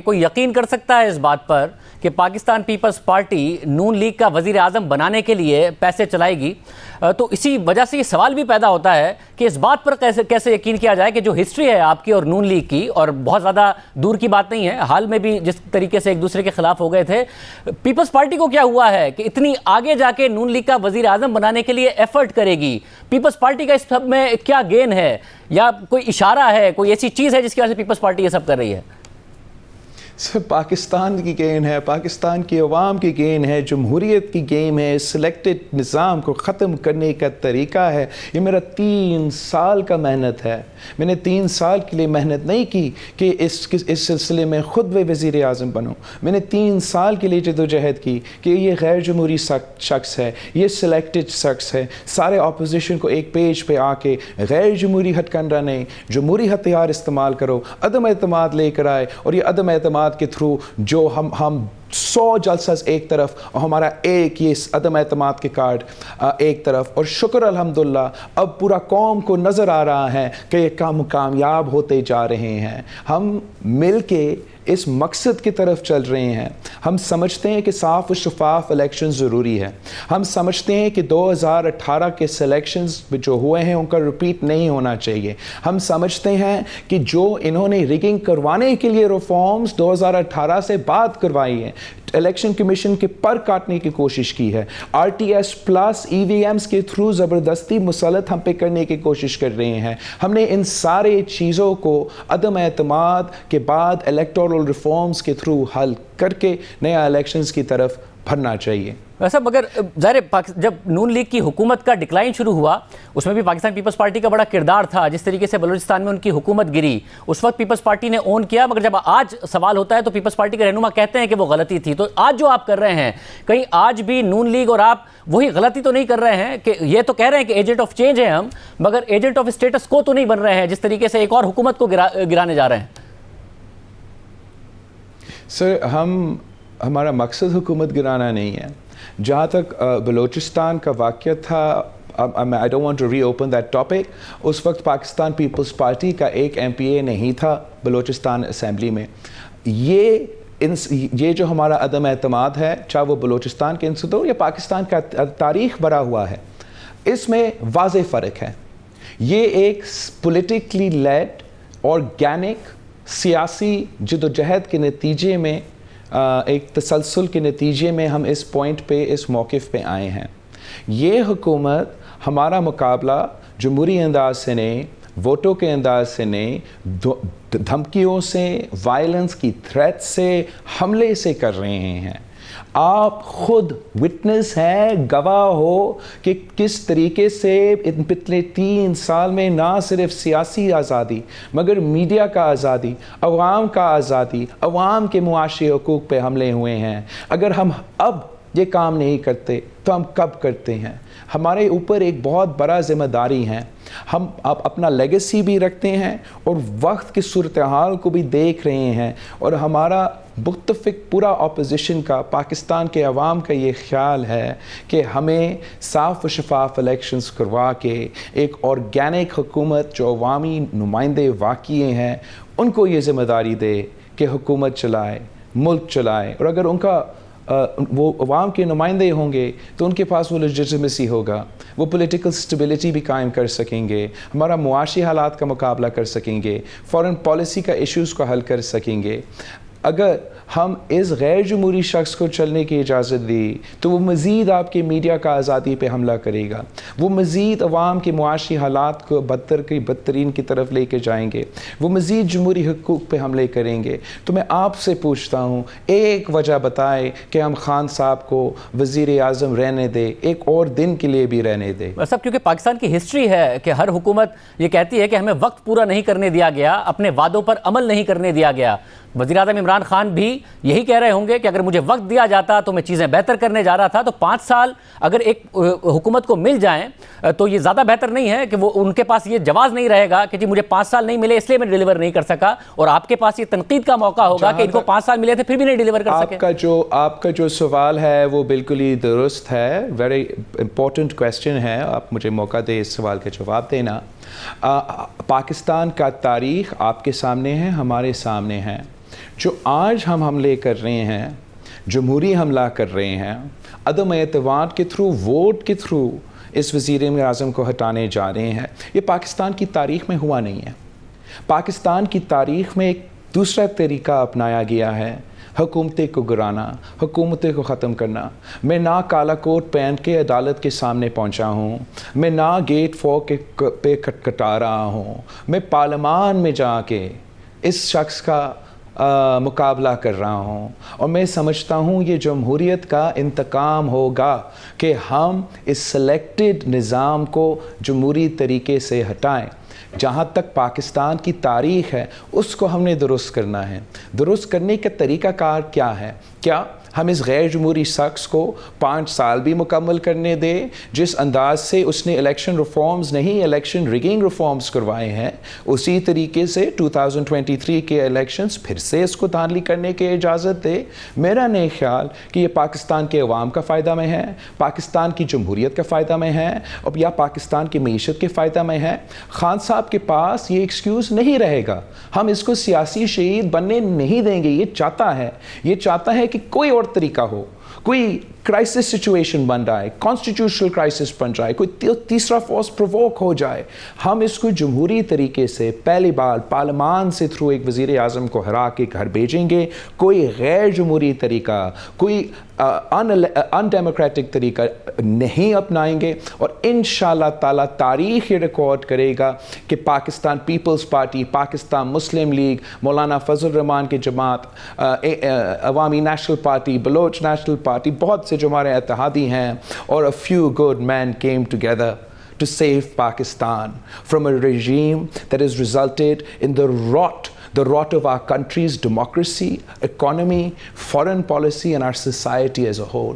کوئی یقین کر سکتا ہے اس بات پر کہ پاکستان پیپلز پارٹی نون لیگ کا وزیر اعظم بنانے کے لیے پیسے چلائے گی؟ تو اسی وجہ سے یہ سوال بھی پیدا ہوتا ہے کہ اس بات پر کیسے یقین کیا جائے کہ جو ہسٹری ہے آپ کی اور نون لیگ کی، اور بہت زیادہ دور کی بات نہیں ہے، حال میں بھی جس طریقے سے ایک دوسرے کے خلاف ہو گئے تھے، پیپلز پارٹی کو کیا ہوا ہے کہ اتنی آگے جا کے نون لیگ کا وزیر اعظم بنانے کے لیے ایفرٹ کرے گی؟ پیپلز پارٹی کا اس سب میں کیا گین ہے، یا کوئی اشارہ ہے، کوئی ایسی چیز ہے جس کی وجہ سے پیپلز پارٹی یہ سب کر رہی ہے؟ پاکستان کی گین ہے، پاکستان کی عوام کی گین ہے، جمہوریت کی گیم ہے، سلیکٹڈ نظام کو ختم کرنے کا طریقہ ہے۔ یہ میرا 3 سال کا محنت ہے۔ میں نے 3 سال کے لیے محنت نہیں کی کہ اس سلسلے میں خود وزیر اعظم بنوں۔ میں نے 3 سال کے لیے جدوجہد کی کہ یہ غیر جمہوری شخص ہے، یہ سلیکٹڈ شخص ہے۔ سارے اپوزیشن کو ایک پیج پہ آ کے غیر جمہوری ہتھکنڈا نہیں، جمہوری ہتھیار استعمال کرو، عدم اعتماد لے کر آئے، اور یہ عدم اعتماد کے تھرو جو ہم 100 جلسہ ایک طرف اور ہمارا ایک یہ عدم اعتماد کے کارڈ ایک طرف، اور شکر الحمدللہ اب پورا قوم کو نظر آ رہا ہے کہ یہ کامیاب ہوتے جا رہے ہیں۔ ہم مل کے اس مقصد کی طرف چل رہے ہیں۔ ہم سمجھتے ہیں کہ صاف و شفاف الیکشن ضروری ہے۔ ہم سمجھتے ہیں کہ 2018 کے سلیکشنز جو ہوئے ہیں ان کا ریپیٹ نہیں ہونا چاہیے۔ ہم سمجھتے ہیں کہ جو انہوں نے ریگنگ کروانے کے لیے ریفارمز 2018 سے بعد کروائی ہیں، الیکشن کمیشن کے پر کاٹنے کی کوشش کی ہے، RTS پلس EVMs کے تھرو زبردستی مسلط ہم پہ کرنے کی کوشش کر رہے ہیں، ہم نے ان سارے چیزوں کو عدم اعتماد کے بعد الیکٹورل ریفارمز کے تھرو حل کر کے نیا الیکشنز کی طرف بڑھنا چاہیے۔ ویسا مگر ظاہر جب نون لیگ کی حکومت کا ڈکلائن شروع ہوا، اس میں بھی پاکستان پیپلز پارٹی کا بڑا کردار تھا۔ جس طریقے سے بلوچستان میں ان کی حکومت گری، اس وقت پیپلز پارٹی نے اون کیا، مگر جب آج سوال ہوتا ہے تو پیپلز پارٹی کے رہنما کہتے ہیں کہ وہ غلطی تھی۔ تو آج جو آپ کر رہے ہیں، کہیں آج بھی نون لیگ اور آپ وہی غلطی تو نہیں کر رہے ہیں کہ یہ تو کہہ رہے ہیں کہ ایجنٹ آف چینج ہیں ہم، مگر ایجنٹ آف اسٹیٹس کو تو نہیں بن رہے ہیں جس طریقے سے ایک اور حکومت کو گرانے جا رہے ہیں؟ سر، ہمارا مقصد حکومت گرانا نہیں ہے۔ جہاں تک بلوچستان کا واقعہ تھا، I don't want to reopen that topic، اس وقت پاکستان پیپلز پارٹی کا ایک MPA نہیں تھا بلوچستان اسمبلی میں۔ یہ جو ہمارا عدم اعتماد ہے، چاہے وہ بلوچستان کے انسداد ہو یا پاکستان کا تاریخ بھرا ہوا ہے، اس میں واضح فرق ہے۔ یہ ایک پولیٹیکلی لیڈ آرگینک سیاسی جدوجہد کے نتیجے میں، ایک تسلسل کے نتیجے میں ہم اس پوائنٹ پہ، اس موقف پہ آئے ہیں۔ یہ حکومت ہمارا مقابلہ جمہوری انداز سے نہیں، ووٹوں کے انداز سے نہیں، دھمکیوں سے، وائلنس کی تھریٹ سے، حملے سے کر رہے ہیں۔ آپ خود وٹنس ہیں، گواہ ہو کہ کس طریقے سے ان پچھلے 3 سال میں نہ صرف سیاسی آزادی مگر میڈیا کا آزادی، عوام کا آزادی، عوام کے معاشی حقوق پہ حملے ہوئے ہیں۔ اگر ہم اب یہ کام نہیں کرتے تو ہم کب کرتے ہیں؟ ہمارے اوپر ایک بہت بڑا ذمہ داری ہے۔ ہم اب اپنا لیگیسی بھی رکھتے ہیں اور وقت کی صورتحال کو بھی دیکھ رہے ہیں، اور ہمارا متفق پورا اپوزیشن کا، پاکستان کے عوام کا یہ خیال ہے کہ ہمیں صاف و شفاف الیکشنز کروا کے ایک آرگینک حکومت جو عوامی نمائندے واقعی ہیں ان کو یہ ذمہ داری دے کہ حکومت چلائے، ملک چلائے، اور اگر ان کا وہ عوام کے نمائندے ہوں گے تو ان کے پاس وہ لیجٹمیسی ہوگا، وہ پولیٹیکل سٹیبلٹی بھی قائم کر سکیں گے، ہمارا معاشی حالات کا مقابلہ کر سکیں گے، فورن پالیسی کا ایشوز کو حل کر سکیں گے۔ اگر ہم اس غیر جمہوری شخص کو چلنے کی اجازت دی تو وہ مزید آپ کے میڈیا کا آزادی پہ حملہ کرے گا، وہ مزید عوام کے معاشی حالات کو بدترین کی طرف لے کے جائیں گے، وہ مزید جمہوری حقوق پہ حملے کریں گے۔ تو میں آپ سے پوچھتا ہوں، ایک وجہ بتائے کہ ہم خان صاحب کو وزیر اعظم رہنے دے، ایک اور دن کے لیے بھی رہنے دے۔ صاحب، کیونکہ پاکستان کی ہسٹری ہے کہ ہر حکومت یہ کہتی ہے کہ ہمیں وقت پورا نہیں کرنے دیا گیا، اپنے وعدوں پر عمل نہیں کرنے دیا گیا۔ وزیر اعظم عمران خان بھی یہی کہہ رہے ہوں گے کہ اگر مجھے وقت دیا جاتا تو میں چیزیں بہتر کرنے جا رہا تھا۔ تو 5 سال اگر ایک حکومت کو مل جائیں تو یہ زیادہ بہتر نہیں ہے کہ وہ ان کے پاس یہ جواز نہیں رہے گا کہ جی مجھے 5 سال نہیں ملے اس لیے میں ڈیلیور نہیں کر سکا، اور آپ کے پاس یہ تنقید کا موقع ہوگا کہ ان کو 5 سال ملے تھے پھر بھی نہیں ڈیلیور کر سکے۔ آپ کا جو سوال ہے وہ بالکل ہی درست ہے، ویری امپورٹنٹ کویسچن ہے، آپ مجھے موقع دے اس سوال کا جواب دینا۔ پاکستان کا تاریخ آپ کے سامنے ہے، ہمارے سامنے ہے۔ جو آج ہم حملے کر رہے ہیں، جمہوری حملہ کر رہے ہیں، عدم اعتماد کے تھرو، ووٹ کے تھرو اس وزیر اعظم کو ہٹانے جا رہے ہیں، یہ پاکستان کی تاریخ میں ہوا نہیں ہے۔ پاکستان کی تاریخ میں ایک دوسرا طریقہ اپنایا گیا ہے، حکومتیں کو گرانا، حکومتیں کو ختم کرنا۔ میں نہ کالا کوٹ پہن کے عدالت کے سامنے پہنچا ہوں، میں نہ گیٹ 4 پہ کٹکٹا رہا ہوں، میں پارلیمان میں جا کے اس شخص کا مقابلہ کر رہا ہوں، اور میں سمجھتا ہوں یہ جمہوریت کا انتقام ہوگا کہ ہم اس سلیکٹڈ نظام کو جمہوری طریقے سے ہٹائیں۔ جہاں تک پاکستان کی تاریخ ہے اس کو ہم نے درست کرنا ہے۔ درست کرنے کا طریقہ کار کیا ہے؟ کیا ہم اس غیر جمہوری شخص کو 5 سال بھی مکمل کرنے دیں؟ جس انداز سے اس نے الیکشن ریفارمز نہیں، الیکشن ریگنگ ریفارمز کروائے ہیں، اسی طریقے سے 2023 کے الیکشنز پھر سے اس کو دھاندلی کرنے کی اجازت دے؟ میرا نہیں خیال کہ یہ پاکستان کے عوام کا فائدہ میں ہے، پاکستان کی جمہوریت کا فائدہ میں ہے، اور یا پاکستان کی معیشت کے فائدہ میں ہے۔ خان صاحب کے پاس یہ ایکسکیوز نہیں رہے گا، ہم اس کو سیاسی شہید بننے نہیں دیں گے۔ یہ چاہتا ہے کہ کوئی اور طریقہ ہو، کوئی کرائسس سچویشن بن رہا ہے، کانسٹیٹیوشنل کرائسس بن رہا ہے، کوئی تیسرا فورس پرووک ہو جائے، ہم اس کو جمہوری طریقے سے پہلی بار پارلیمان سے تھرو ایک وزیر اعظم کو ہرا کے گھر بھیجیں گے۔ کوئی غیر جمہوری طریقہ، کوئی ان ڈیموکریٹک طریقہ نہیں اپنائیں گے، اور انشاءاللہ تعالیٰ تاریخ یہ ریکارڈ کرے گا کہ پاکستان پیپلز پارٹی، پاکستان مسلم لیگ، مولانا فضل الرحمان کی جماعت، عوامی national party, Baloch national party, بہت سے جو ہمارے اتحادی ہیں، اور a few good men came together to save Pakistan from a regime that has resulted in the rot of our country's democracy, economy, foreign policy, and our society as a whole.